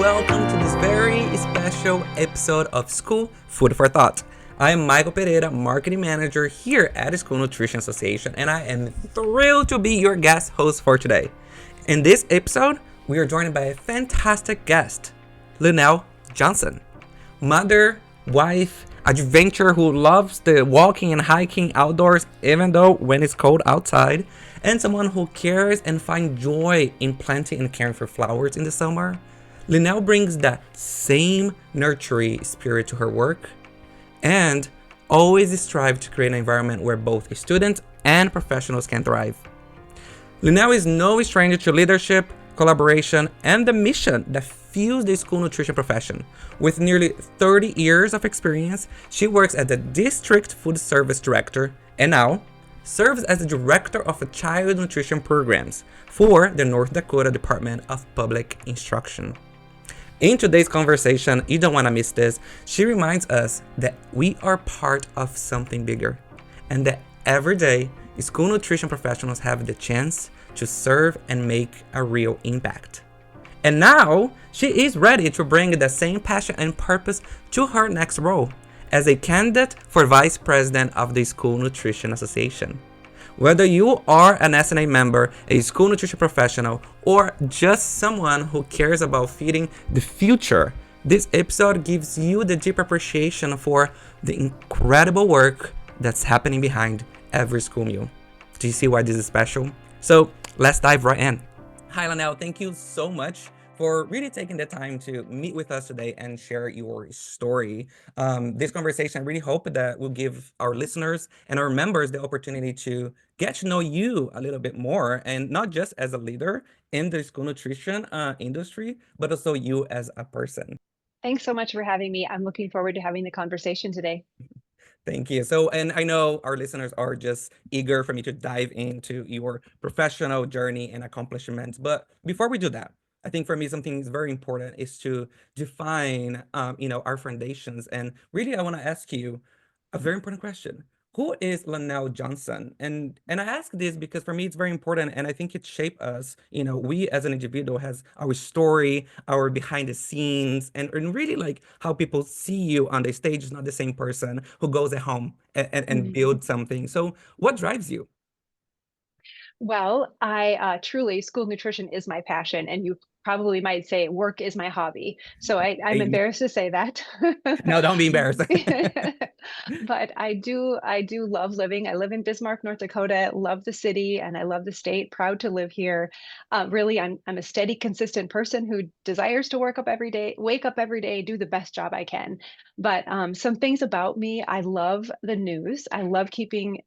welcome to this very special episode of School Food for Thought. I am Michael Pereira, Marketing Manager here at the School Nutrition Association, and I am thrilled to be your guest host for today. In this episode, we are joined by a fantastic guest, Lynelle Johnson, mother, wife, adventurer who loves the walking and hiking outdoors even though when it's cold outside, and someone who cares and finds joy in planting and caring for flowers in the summer. Lenel brings that same nurturing spirit to her work and always strives to create an environment where both students and professionals can thrive. Lenel is no stranger to leadership, collaboration, and the mission that fuels the school nutrition profession. With nearly 30 years of experience, she works as the District Food Service Director and now serves as the Director of Child Nutrition Programs for the North Dakota Department of Public Instruction. In today's conversation, you don't want to miss this, she reminds us that we are part of something bigger and that every day, school nutrition professionals have the chance to serve and make a real impact. And now, she is ready to bring the same passion and purpose to her next role as a candidate for Vice President of the School Nutrition Association. Whether you are an SNA member, a school nutrition professional, or just someone who cares about feeding the future, this episode gives you the deep appreciation for the incredible work that's happening behind every school meal. Do you see why this is special? So let's dive right in. Hi, Lenel. Thank you so much for really taking the time to meet with us today and share your story. This conversation, I really hope that will give our listeners and our members the opportunity to get to know you a little bit more, and not just as a leader in the school nutrition industry, but also you as a person. Thanks so much for having me. I'm looking forward to having the conversation today. Thank you. So, and I know our listeners are just eager for me to dive into your professional journey and accomplishments. But before we do that, I think for me, something that's very important is to define, our foundations. And really, I want to ask you a very important question. Who is Lynelle Johnson? And I ask this because for me it's very important, and I think it shaped us. We as an individual has our story, our behind the scenes, and really like how people see you on the stage is not the same person who goes at home and Mhm. builds something. So what drives you? Well, I truly, school nutrition is my passion, and you probably might say work is my hobby. So I'm Amen. embarrassed to say that. No, don't be embarrassed. But I do love living. I live in Bismarck, North Dakota, love the city and I love the state, proud to live here. Really, I'm a steady, consistent person who desires to wake up every day, do the best job I can. But some things about me, I love the news. I love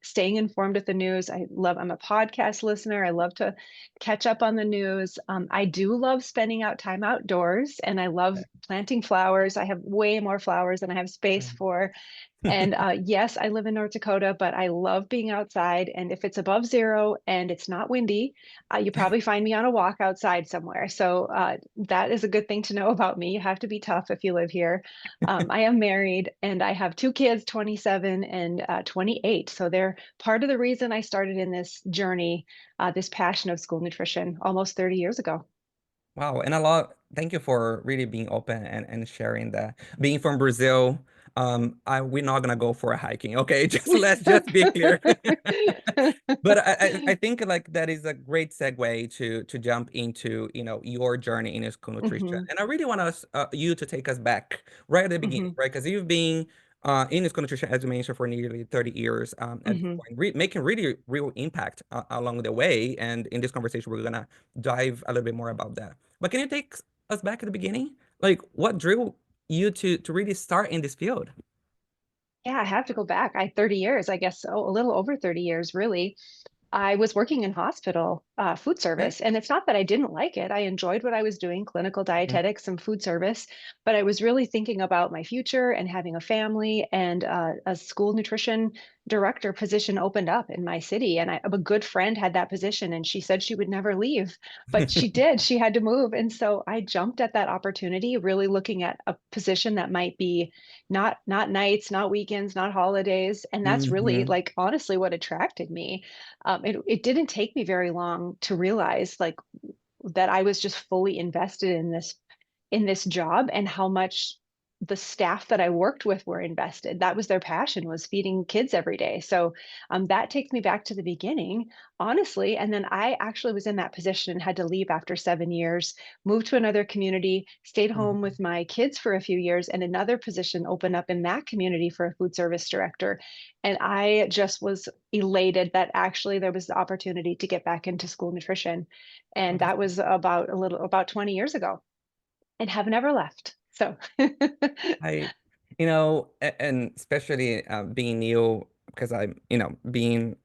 staying informed with the news. I'm a podcast listener. I love to catch up on the news. I do love spending out time outdoors and I love planting flowers. I have way more flowers than I have space for. And yes, I live in North Dakota, but I love being outside. And if it's above zero and it's not windy, you probably find me on a walk outside somewhere. So that is a good thing to know about me. You have to be tough if you live here. I am married and I have two kids, 27 and 28. So they're part of the reason I started in this journey, this passion of school nutrition almost 30 years ago. Wow, and thank you for really being open and sharing that. Being from Brazil, we're not gonna go for a hiking, okay? Let's be clear. But I think like that is a great segue to jump into, your journey in school nutrition. hmm And I really want you to take us back right at the beginning, hmm right? Because you've been in school nutrition, as you mentioned, for nearly 30 years, at this hmm point, making really real impact along the way. And in this conversation, we're gonna dive a little bit more about that. But can you take us back at the beginning? Like, what drew you to really start in this field? Yeah, I have to go back. 30 years, I guess, so a little over 30 years, really. I was working in hospital food Okay. service, and it's not that I didn't like it. I enjoyed what I was doing, clinical Mhm. dietetics and food service, but I was really thinking about my future and having a family, and a school nutrition director position opened up in my city, and a good friend had that position, and she said she would never leave, but she did. She had to move, and so I jumped at that opportunity, really looking at a position that might be not nights, not weekends, not holidays, and that's really Mhm. like honestly what attracted me. It didn't take me very long to realize like that I was just fully invested in this in this job and how much the staff that I worked with were invested. That was their passion, was feeding kids every day. So that takes me back to the beginning, honestly. And then I actually was in that position and had to leave after 7 years, moved to another community, stayed home Mhm. with my kids for a few years, and another position opened up in that community for a food service director. And I just was elated that actually there was the opportunity to get back into school nutrition. Oh, And that's that was about 20 years ago, and have never left. So I, and especially being new, because I'm, being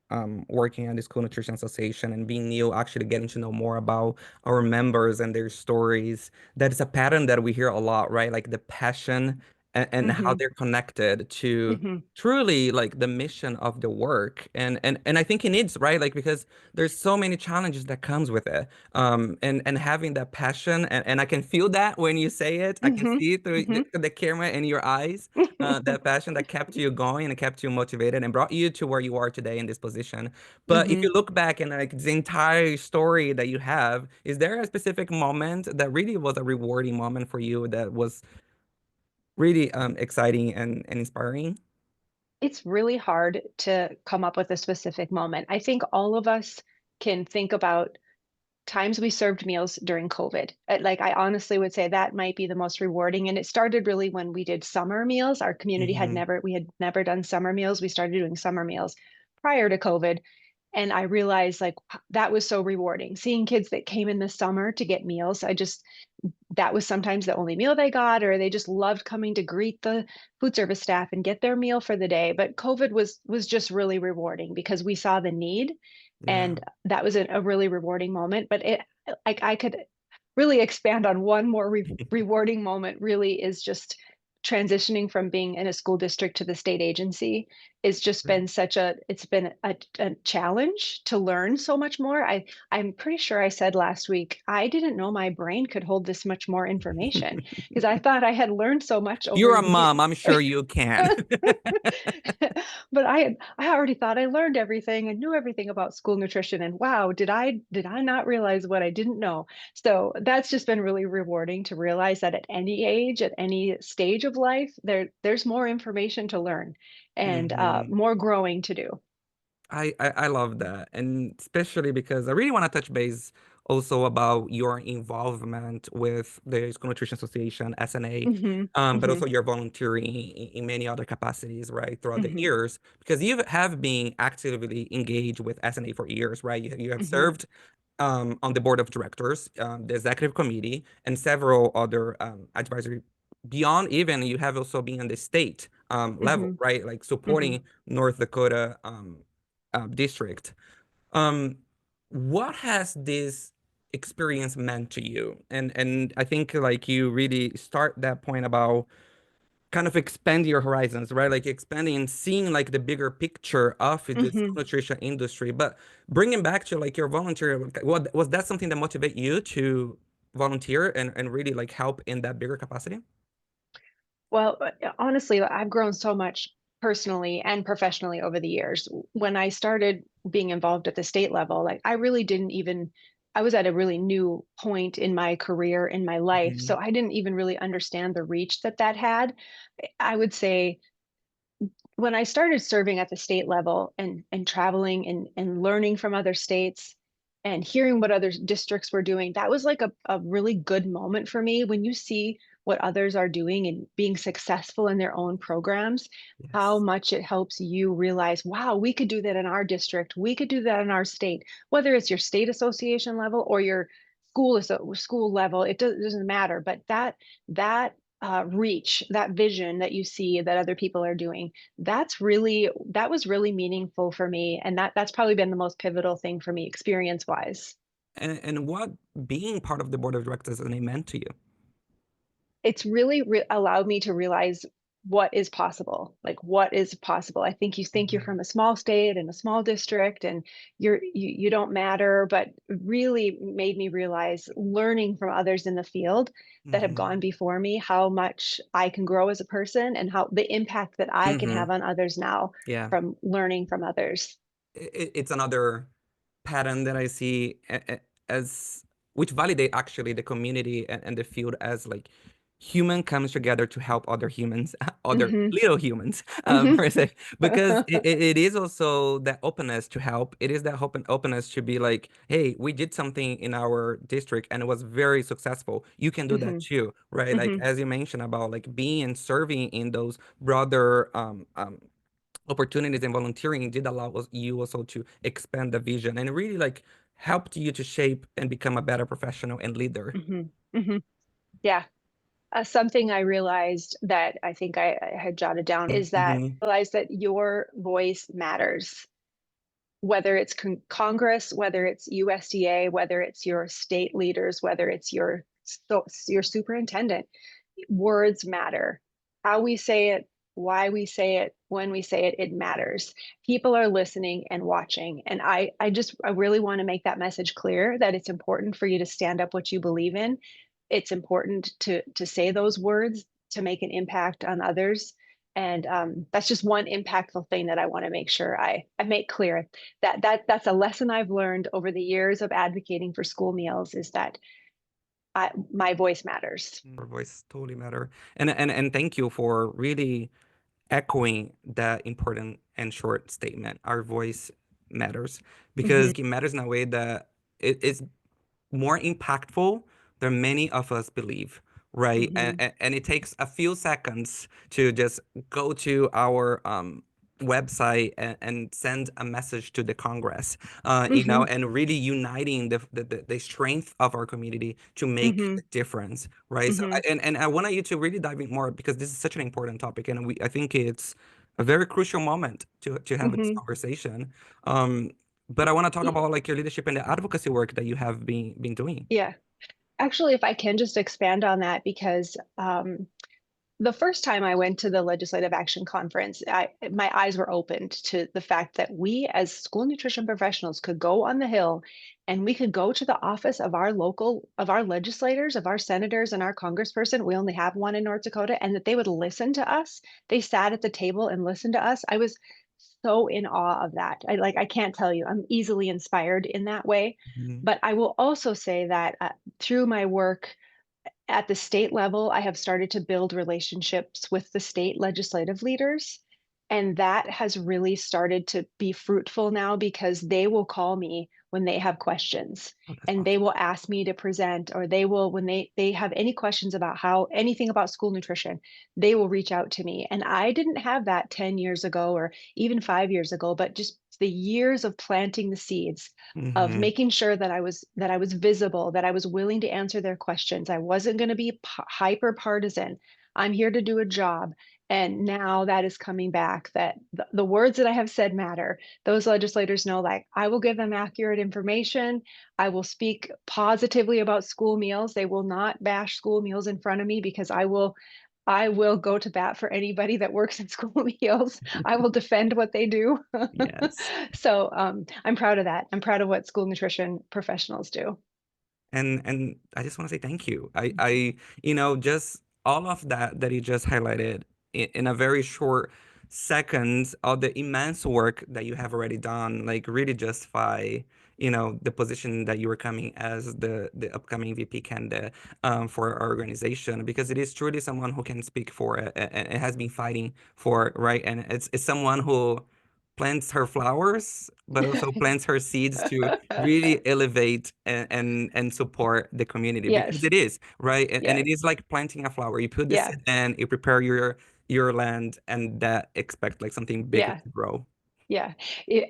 working at the School Nutrition Association and being new, actually getting to know more about our members and their stories. That is a pattern that we hear a lot, right? Like the passion and how hmm they're connected to hmm truly like the mission of the work. And I think it needs, right? Like because there's so many challenges that comes with it. And having that passion, and I can feel that when you say it. I can hmm see it through hmm the camera in your eyes, that passion that kept you going and kept you motivated and brought you to where you are today in this position. But if hmm you look back and like the entire story that you have, is there a specific moment that really was a rewarding moment for you that was really exciting and inspiring? It's really hard to come up with a specific moment. I think all of us can think about times we served meals during COVID. Like, I honestly would say that might be the most rewarding. And it started really when we did summer meals. Our community Hmm. we had never done summer meals. We started doing summer meals prior to COVID. And I realized like that was so rewarding. Seeing kids that came in the summer to get meals, that was sometimes the only meal they got, or they just loved coming to greet the food service staff and get their meal for the day. But COVID was just really rewarding because we saw the need, Yeah. and that was a really rewarding moment. But I could really expand on one more rewarding moment. Really, is just transitioning from being in a school district to the state agency. It's just been it's been a challenge to learn so much more. I'm pretty sure I said last week, I didn't know my brain could hold this much more information because I thought I had learned so much over You're a years. mom, I'm sure you can. But I already thought I learned everything and knew everything about school nutrition. And wow, did I not realize what I didn't know? So that's just been really rewarding to realize that at any age, at any stage of life, there's more information to learn and Hmm. more growing to do. I love that. And especially because I really want to touch base also about your involvement with the School Nutrition Association, SNA, hmm but hmm also your volunteering in many other capacities, right, throughout the hmm years, because you have been actively engaged with SNA for years, right? You have hmm served on the board of directors, the executive committee, and several other advisory. Beyond even, you have also been on the state level, hmm right? Like hmm supporting North Dakota district. Um, what has this experience meant to you? And I think like you really start that point about kind of expand your horizons, right? Like expanding, seeing like the bigger picture of the school hmm nutrition industry, but bringing back to like your volunteer, what was that something that motivate you to volunteer and really like help in that bigger capacity? Well, honestly, I've grown so much personally and professionally over the years. When I started being involved at the state level, like I really didn't even, I was at a really new point in my career, in my life. So Mhm. I didn't even really understand the reach that that had. I would say when I started serving at the state level and traveling and learning from other states and hearing what other districts were doing, that was like a really good moment for me. When you see what others are doing and being successful in their own programs, how Yes. much it helps you realize, wow, we could do that in our district. We could do that in our state, whether it's your state association level or your school level, doesn't matter. But that reach, that vision that you see that other people are doing, that was really meaningful for me, and that's probably been the most pivotal thing for me experience wise. And what being part of the board of directors and it meant to you? It's really allowed me to realize what is possible, like what is possible. I think you think you're Mhm. from a small state and a small district and you don't matter, but really made me realize, learning from others in the field that have gone Mhm. before me, how much I can grow as a person and how the impact that I can Mhm. have on others now Yeah. from learning from others. It's another pattern that I see as which validate actually the community and the field as like human comes together to help other humans, other Mm-hmm. little humans, per se, because Mm-hmm. it is also that openness to help. It is that openness to be like, hey, we did something in our district and it was very successful. You can do that Mm-hmm. too, right? Like Mm-hmm. as you mentioned about like being and serving in those broader opportunities and volunteering did allow you also to expand the vision and really like helped you to shape and become a better professional and leader. Mm-hmm. Mm-hmm. Yeah. Something I realized that I think I had jotted down is that Hmm. realize that your voice matters, whether it's Congress, whether it's USDA, whether it's your state leaders, whether it's your superintendent. Words matter. How we say it, why we say it, when we say it, it matters. People are listening and watching. And I really want to make that message clear that it's important for you to stand up what you believe in. It's important to say those words to make an impact on others. And that's just one impactful thing that I want to make sure I make clear that's a lesson I've learned over the years of advocating for school meals is that my voice matters. Your voice totally matter. And thank you for really echoing that important and short statement. Our voice matters because Hmm. it matters in a way that it is more impactful than many of us believe, right? Hmm. And it takes a few seconds to just go to our website and send a message to the Congress, Hmm. and really uniting the strength of our community to make Hmm. a difference, right? So, Hmm. and I wanted you to really dive in more because this is such an important topic, and I think it's a very crucial moment to have this Hmm. conversation. Um, but I want to talk about like your leadership and the advocacy work that you have been doing. Yeah. Actually, if I can just expand on that, because the first time I went to the Legislative Action Conference, my eyes were opened to the fact that we, as school nutrition professionals, could go on the Hill and we could go to the office of our legislators, of our senators, and our congressperson. We only have one in North Dakota, and that they would listen to us. They sat at the table and listened to us. I was so in awe of that. I can't tell you. I'm easily inspired in that way. Mhm. But I will also say that through my work at the state level, I have started to build relationships with the state legislative leaders. And that has really started to be fruitful now because they will call me when they have questions Oh, that's and they awesome. will ask me to present, or they will, when they have any questions about anything about school nutrition, they will reach out to me. And I didn't have that 10 years ago or even 5 years ago, but just the years of planting the seeds of Hmm. making sure that I was visible, that I was willing to answer their questions. I wasn't going to be hyper partisan. I'm here to do a job. And now that is coming back that the words that I have said matter. Those legislators know, like, I will give them accurate information. I will speak positively about school meals. They will not bash school meals in front of me because I will go to bat for anybody that works in school meals. I will defend what they do. Yes. So I'm proud of that. I'm proud of what school nutrition professionals do. And I just want to say thank you. Just all of that you just highlighted in a very short seconds of the immense work that you have already done, like really justify, the position that you were coming as the upcoming VP candidate for our organization, because it is truly someone who can speak for it and it has been fighting for it, right? And it's someone who plants her flowers, but also plants her seeds to really elevate and support the community because Yes. it is right and it Yes. is like planting a flower. You put the Yeah. seed in, you prepare your land, and that expect like something bigger Yeah. to grow. Yeah.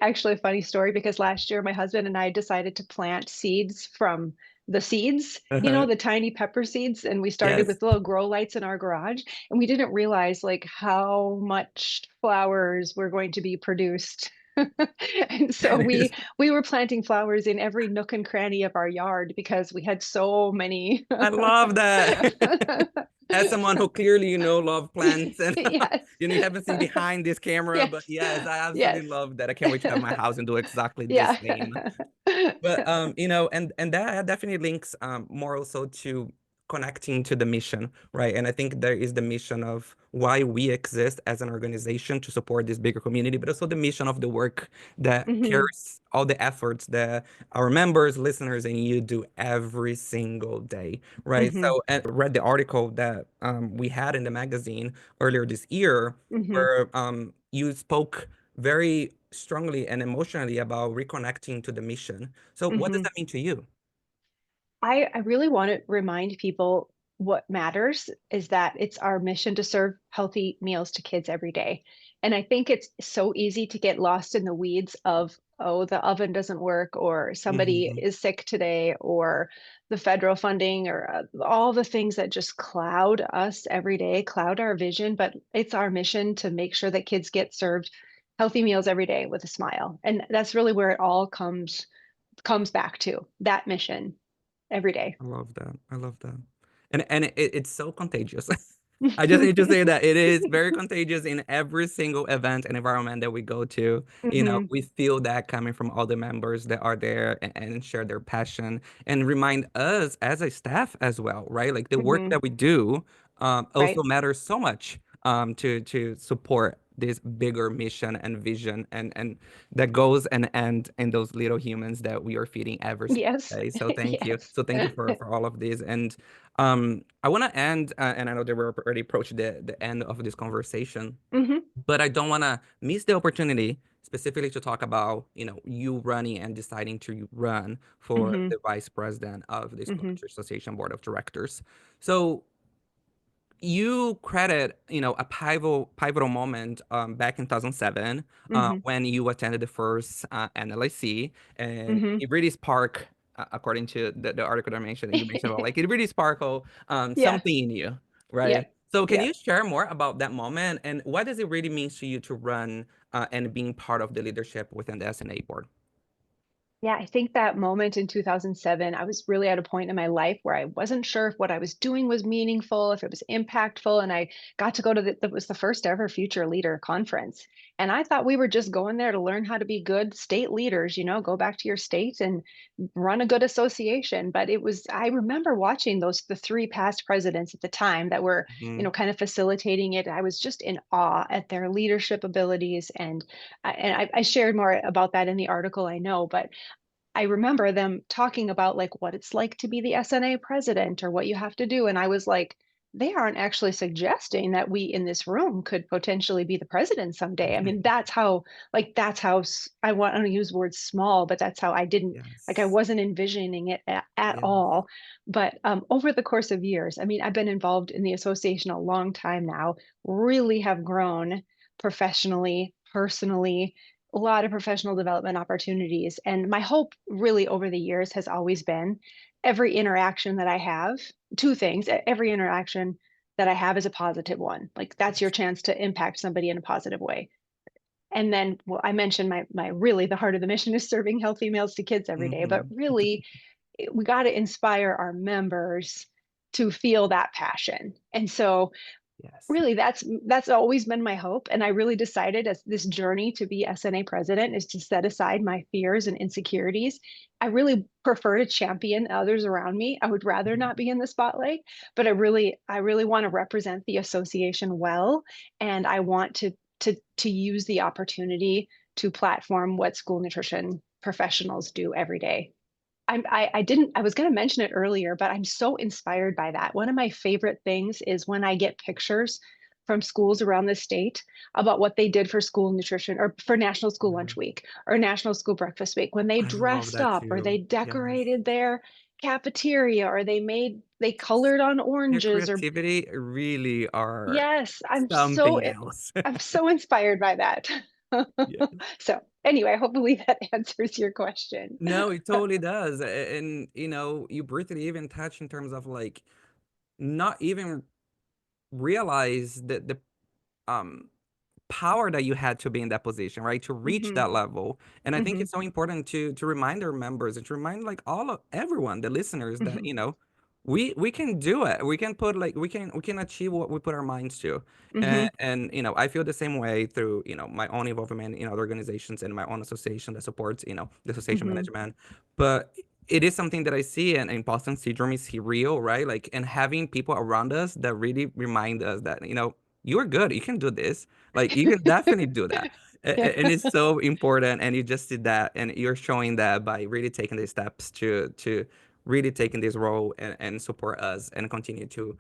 Actually, a funny story because last year my husband and I decided to plant seeds from the seeds, Uh-huh. the tiny pepper seeds. And we started Yes. with little grow lights in our garage. And we didn't realize like how much flowers were going to be produced. And so It is. we were planting flowers in every nook and cranny of our yard because we had so many. I love that. As someone who clearly, love plants and Yes. you haven't seen behind this camera, but Yes. yes, I Yes. absolutely love that. I can't wait to have my house and do exactly the Yeah. same. But and that definitely links more also to connecting to the mission, right? And I think there is the mission of why we exist as an organization to support this bigger community, but also the mission of the work that Hmm. carries all the efforts that our members, listeners, and you do every single day, right? Hmm. So, and read the article that we had in the magazine earlier this year, Hmm. where you spoke very strongly and emotionally about reconnecting to the mission. So, what does Hmm. that mean to you? I really want to remind people what matters is that it's our mission to serve healthy meals to kids every day. And I think it's so easy to get lost in the weeds of, oh, the oven doesn't work, or somebody Hmm. is sick today, or the federal funding, or all the things that just cloud us every day, cloud our vision. But it's our mission to make sure that kids get served healthy meals every day with a smile. And that's really where it all comes back to that mission every day. I love that. I love that. And it's so contagious. I just need to say that it is very contagious in every single event and environment that we go to. You know, Hmm. we feel that coming from all the members that are there and share their passion and remind us as a staff as well, right? Like the work Hmm. that we do also Right. matters so much to support this bigger mission and vision and that goes and end in those little humans that we are feeding every single Yes. day. So thank you. Yes. So thank you for all of this. And I want to end, and I know that we're already approached the end of this conversation, Hmm. but I don't want to miss the opportunity specifically to talk about, you running and deciding to run for Hmm. the vice president of the School Hmm. Nutrition Association Board of Directors. So you credit, a pivotal moment back in 2007 Hmm. when you attended the first NLIC, and Hmm. it really sparked, according to the article that I mentioned, you mentioned about like it really sparkled Yeah. something in you, Yeah. right? So can Yeah. you share more about that moment and what does it really mean to you to run and being part of the leadership within the SNA board? Yeah, I think that moment in 2007, I was really at a point in my life where I wasn't sure if what I was doing was meaningful, if it was impactful. And I got to go to that was the first ever Future Leader Conference. And I thought we were just going there to learn how to be good state leaders, go back to your state and run a good association. But I remember watching the three past presidents at the time that were, Hmm. kind of facilitating it. I was just in awe at their leadership abilities. And I shared more about that in the article, I know, but I remember them talking about like what it's like to be the SNA president or what you have to do. And I was like, they aren't actually suggesting that we in this room could potentially be the president someday. I mean, I want to use words small, but that's how I didn't like, I Yes. wasn't envisioning it at Yes. all. But over the course of years, I mean, I've been involved in the association a long time now, really have grown professionally, personally, a lot of professional development opportunities. And my hope really over the years has always been every interaction that I have, two things, every interaction that I have is a positive one. Like that's your Yes. chance to impact somebody in a positive way. And then, well, I mentioned my really the heart of the mission is serving healthy meals to kids every day, but Hmm. really we got to inspire our members to feel that passion. And so Yes. really that's always been my hope, and I really decided as this journey to be SNA president is to set aside my fears and insecurities. I really prefer to champion others around me. I would rather not be in the spotlight, but I really want to represent the association well, and I want to use the opportunity to platform what school nutrition professionals do every day. I was going to mention it earlier, but I'm so inspired by that. One of my favorite things is when I get pictures from schools around the state about what they did for school nutrition or for National School Lunch Yeah. Week or National School Breakfast Week, when they I love dressed that up or too. they Yes. decorated their cafeteria or they colored on Their oranges or creativity really are yes, something else. I'm so inspired by that. Yeah. So anyway, hopefully that answers your question. No, it totally does. And you briefly even touch in terms of like not even realize that the um power that you had to be in that position, right? To reach Hmm. that level. And I think Hmm. it's so important to remind our members and to remind like all of everyone, the listeners, that Hmm. we can do it. We can put like we can achieve what we put our minds to. Hmm. And I feel the same way through, my own involvement in other organizations and my own association that supports, the association Hmm. management. But it is something that I see, and imposter syndrome is real, right? Like, and having people around us that really remind us that, you're good, you can do this, like, you can definitely do that. Yeah. And it's so important, and you just did that, and you're showing that by really taking the steps to really taking this role and support us and continue to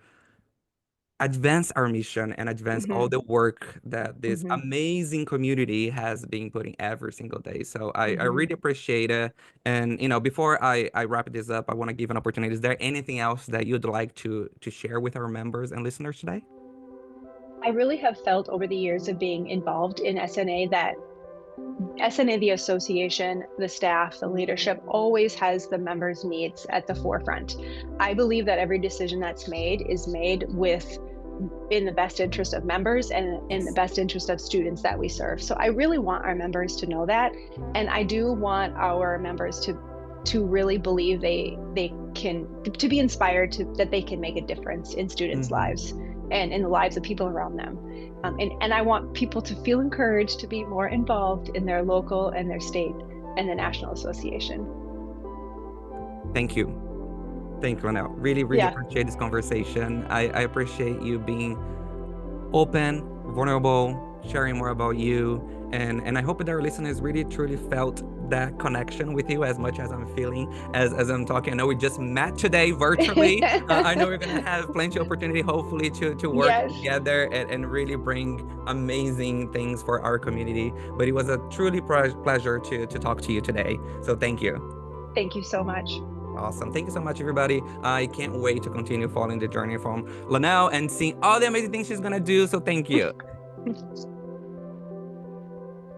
advance our mission and advance all Hmm. the work that this Hmm. amazing community has been putting every single day. So I Hmm. really appreciate it. And before I wrap this up, I want to give an opportunity. Is there anything else that you'd like to share with our members and listeners today? I really have felt over the years of being involved in SNA that SNA, the association, the staff, the leadership always has the members' needs at the forefront. I believe that every decision that's made is made with in the best interest of members and in the Yes. best interest of students that we serve. So I really want our members to know that. And I do want our members to really believe they can to be inspired to that they can make a difference in students' lives Mhm. and in the lives of people around them. And I want people to feel encouraged to be more involved in their local and their state and the national association. Thank you. Thank you, Lenel. Really, really Yeah. appreciate this conversation. I appreciate you being open, vulnerable, sharing more about you. And I hope that our listeners really truly felt that connection with you as much as I'm feeling as I'm talking. I know we just met today virtually. I know we're gonna have plenty of opportunity, hopefully, to work Yes. together and really bring amazing things for our community. But it was a truly pleasure to talk to you today. So thank you. Thank you so much. Awesome. Thank you so much, everybody. I can't wait to continue following the journey from Lenel and seeing all the amazing things she's gonna do. So thank you.